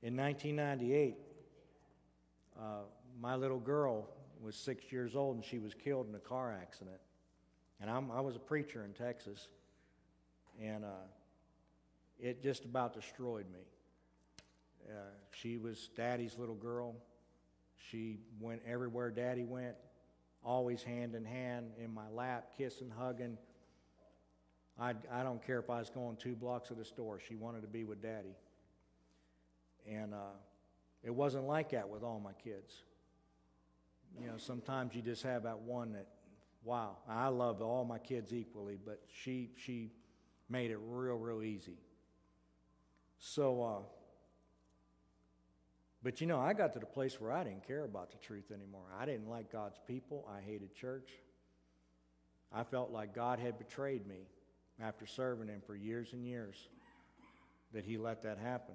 In 1998, my little girl was 6 years old, and she was killed in a car accident. And I was a preacher in Texas, and it just about destroyed me. She was Daddy's little girl. She went everywhere Daddy went, always hand in hand, in my lap, kissing, hugging. I don't care if I was going 2 blocks to the store. She wanted to be with Daddy. And it wasn't like that with all my kids. You know, sometimes you just have that one that, wow, I love all my kids equally, but she made it real easy. So, but you know, I got to the place where I didn't care about the truth anymore. I didn't like God's people. I hated church. I felt like God had betrayed me after serving Him for years and years, that He let that happen.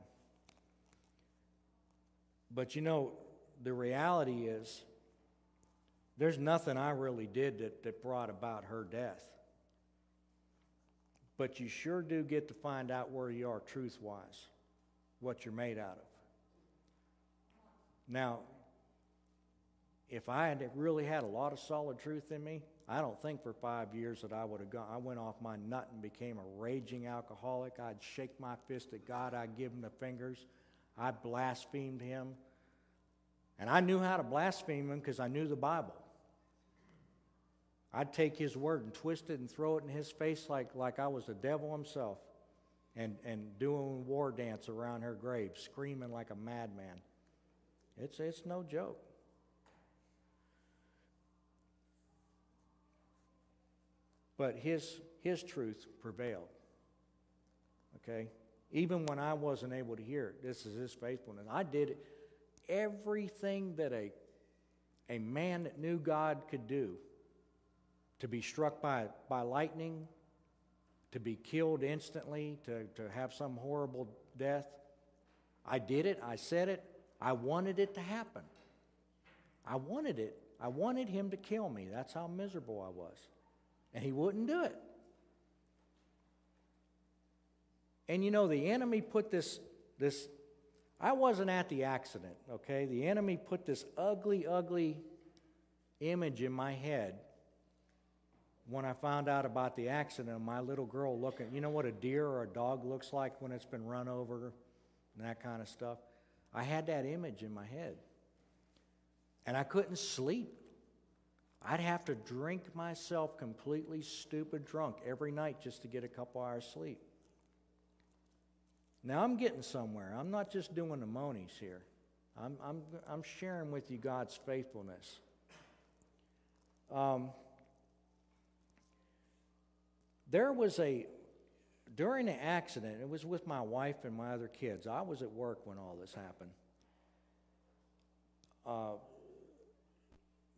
But you know, the reality is, there's nothing I really did that brought about her death. But you sure do get to find out where you are truth-wise, what you're made out of. Now, if I had really had a lot of solid truth in me, I don't think for 5 years that I would have gone. I went off my nut and became a raging alcoholic. I'd shake my fist at God. I'd give Him the fingers. I blasphemed Him. And I knew how to blaspheme Him because I knew the Bible. I'd take His word and twist it and throw it in His face like I was the devil himself, and doing war dance around her grave, screaming like a madman. It's no joke. But his truth prevailed. Okay? Even when I wasn't able to hear it, this is His faithfulness. I did everything that a man that knew God could do. To be struck by lightning, to be killed instantly, to have some horrible death. I did it. I said it. I wanted it to happen. I wanted it. I wanted Him to kill me. That's how miserable I was. And He wouldn't do it. And you know, the enemy put this I wasn't at the accident, okay? The enemy put this ugly image in my head when I found out about the accident of my little girl looking. You know what a deer or a dog looks like when it's been run over and that kind of stuff? I had that image in my head. And I couldn't sleep. I'd have to drink myself completely stupid drunk every night just to get a couple hours sleep. Now I'm getting somewhere. I'm not just doing the monies here. I'm sharing with you God's faithfulness. During the accident, it was with my wife and my other kids. I was at work when all this happened.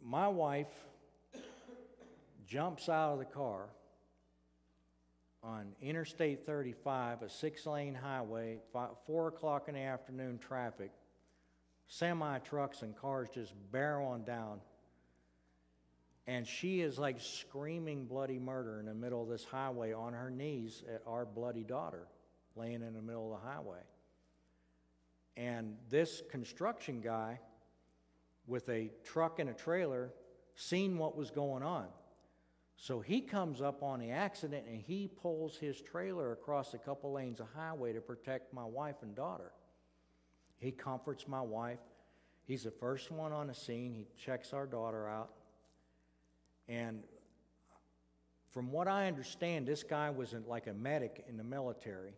My wife jumps out of the car on Interstate 35, a 6-lane highway, 4 o'clock in the afternoon traffic. Semi-trucks and cars just barreling down. And she is like screaming bloody murder in the middle of this highway on her knees at our bloody daughter laying in the middle of the highway. And this construction guy with a truck and a trailer seen what was going on. So he comes up on the accident and he pulls his trailer across a couple lanes of highway to protect my wife and daughter. He comforts my wife. He's the first one on the scene. He checks our daughter out. And from what I understand, this guy was like a medic in the military.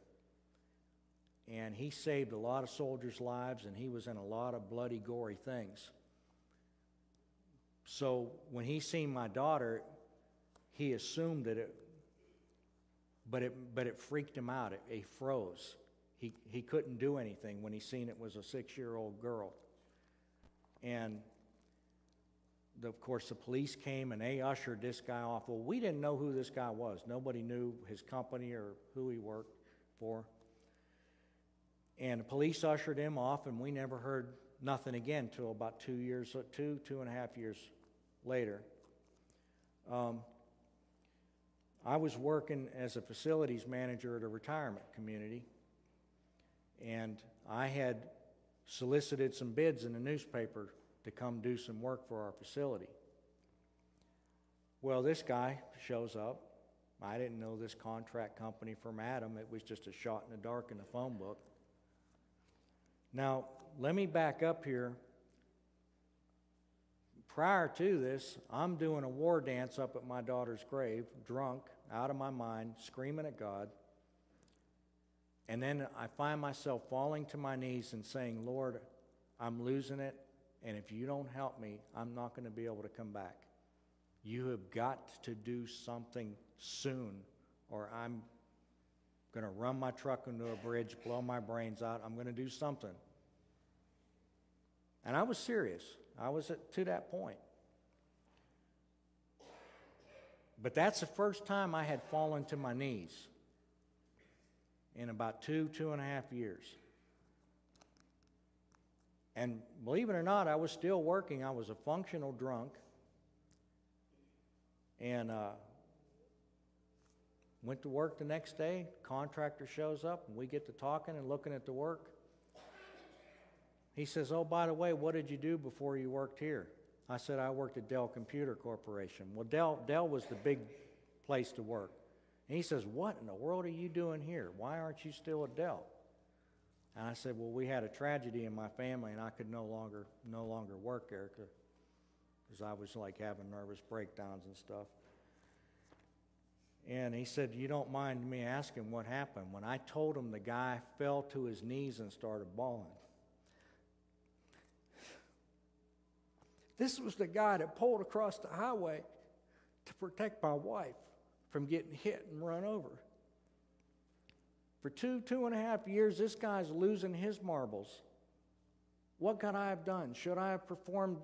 And he saved a lot of soldiers' lives, and he was in a lot of bloody, gory things. So when he seen my daughter, he assumed that but it freaked him out. He froze. He couldn't do anything when he seen it was a 6-year-old girl. And of course, the police came and they ushered this guy off. Well, we didn't know who this guy was. Nobody knew his company or who he worked for. And the police ushered him off, and we never heard nothing again until about 2.5 years later. I was working as a facilities manager at a retirement community, and I had solicited some bids in the newspaper to come do some work for our facility. Well, this guy shows up. I didn't know this contract company from Adam. It was just a shot in the dark in the phone book. Now, let me back up here. Prior to this, I'm doing a war dance up at my daughter's grave, drunk, out of my mind, screaming at God. And then I find myself falling to my knees and saying, Lord, I'm losing it, and if you don't help me, I'm not going to be able to come back. You have got to do something soon, or I'm going to run my truck into a bridge, blow my brains out. I'm going to do something. And I was serious. I was to that point. But that's the first time I had fallen to my knees in about 2.5 years. And believe it or not, I was still working. I was a functional drunk. And went to work the next day. Contractor shows up, and we get to talking and looking at the work. He says, oh, by the way, what did you do before you worked here? I said, I worked at Dell Computer Corporation. Well, Dell was the big place to work. And he says, what in the world are you doing here? Why aren't you still at Dell? And I said, well, we had a tragedy in my family, and I could no longer work there because I was like having nervous breakdowns and stuff. And he said, you don't mind me asking what happened? When I told him, the guy fell to his knees and started bawling. This was the guy that pulled across the highway to protect my wife from getting hit and run over. For 2.5 years, this guy's losing his marbles. What could I have done? Should I have performed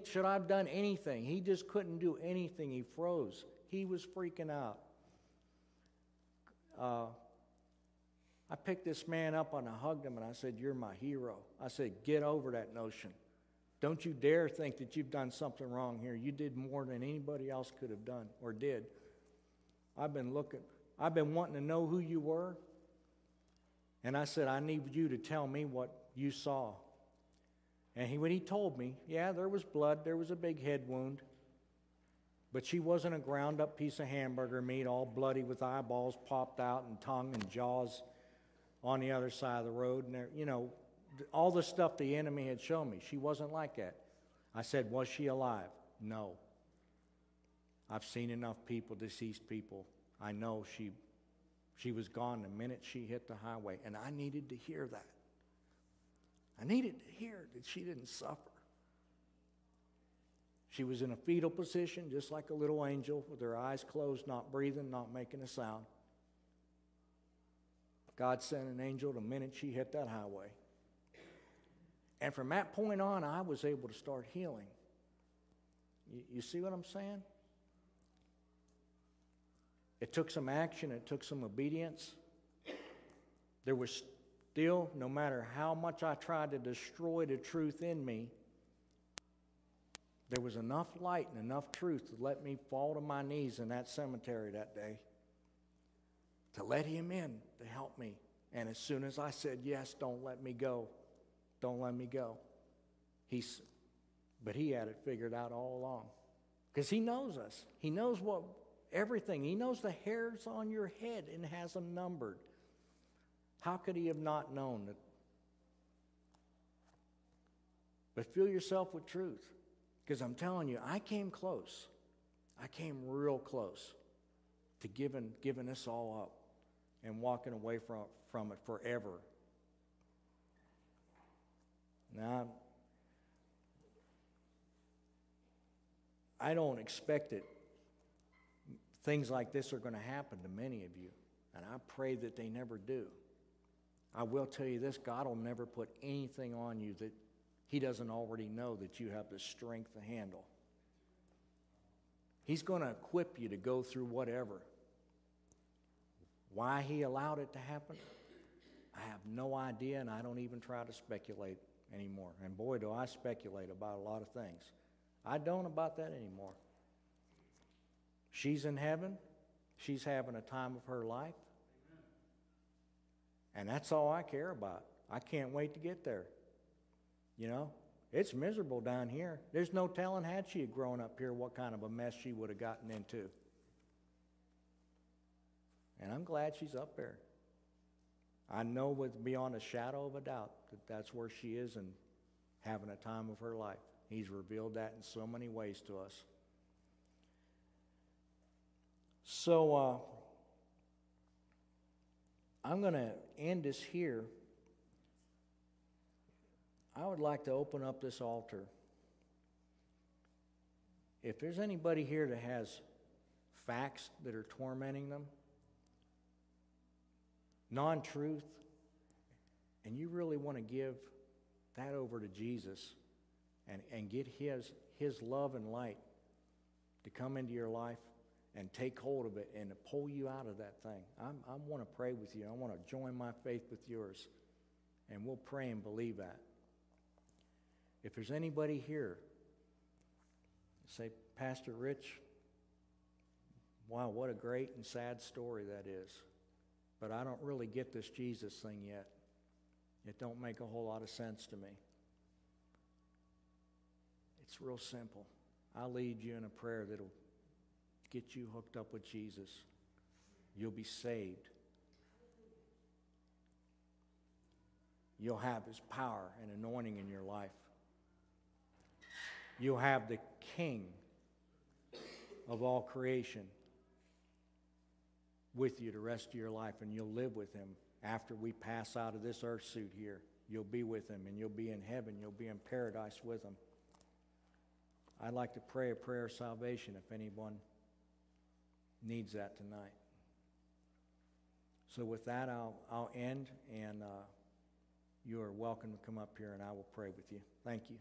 should I have done anything? He just couldn't do anything. He froze. He was freaking out. I picked this man up and I hugged him and I said, you're my hero. I said, get over that notion. Don't you dare think that you've done something wrong here. You did more than anybody else could have done or did. I've been wanting to know who you were. And I said, I need you to tell me what you saw. And when he told me, yeah, there was blood, there was a big head wound, but she wasn't a ground up piece of hamburger meat, all bloody with eyeballs popped out and tongue and jaws on the other side of the road. And there, all the stuff the enemy had shown me. She wasn't like that. I said, was she alive? No. I've seen enough people, deceased people. I know she was gone the minute she hit the highway, and I needed to hear that. I needed to hear that she didn't suffer. She was in a fetal position, just like a little angel, with her eyes closed, not breathing, not making a sound. God sent an angel the minute she hit that highway. And from that point on, I was able to start healing. You see what I'm saying? It took some action. It took some obedience. There was still, no matter how much I tried to destroy the truth in me, there was enough light and enough truth to let me fall to my knees in that cemetery that day, to let him in to help me. And as soon as I said, yes, don't let me go. Don't let me go. But he had it figured out all along. Because he knows us. He knows everything. He knows the hairs on your head and has them numbered. How could he have not known that? But fill yourself with truth. Because I'm telling you, I came close. I came real close to giving this all up and walking away from it forever. Now, I don't expect it. Things like this are going to happen to many of you, and I pray that they never do. I will tell you this, God will never put anything on you that he doesn't already know that you have the strength to handle. He's going to equip you to go through whatever. Why he allowed it to happen, I have no idea, and I don't even try to speculate anymore. And boy, do I speculate about a lot of things. I don't about that anymore. She's in heaven. She's having a time of her life. And that's all I care about. I can't wait to get there. You know, it's miserable down here. There's no telling, had she had grown up here, what kind of a mess she would have gotten into. And I'm glad she's up there. I know with beyond a shadow of a doubt that that's where she is and having a time of her life. He's revealed that in so many ways to us. So I'm going to end this here. I would like to open up this altar. If there's anybody here that has facts that are tormenting them, non-truth, and you really want to give that over to Jesus and get his love and light to come into your life and take hold of it and to pull you out of that thing, I want to pray with you. I want to join my faith with yours, and we'll pray and believe that. If there's anybody here, say, Pastor Rich, wow, what a great and sad story that is. But I don't really get this Jesus thing yet. It don't make a whole lot of sense to me. It's real simple. I'll lead you in a prayer that'll get you hooked up with Jesus. You'll be saved. You'll have his power and anointing in your life. You'll have the King of all creation with you the rest of your life, and you'll live with him after we pass out of this earth suit here. You'll be with him, and you'll be in heaven. You'll be in paradise with him. I'd like to pray a prayer of salvation if anyone needs that tonight. So with that, I'll end, and you are welcome to come up here, and I will pray with you. Thank you.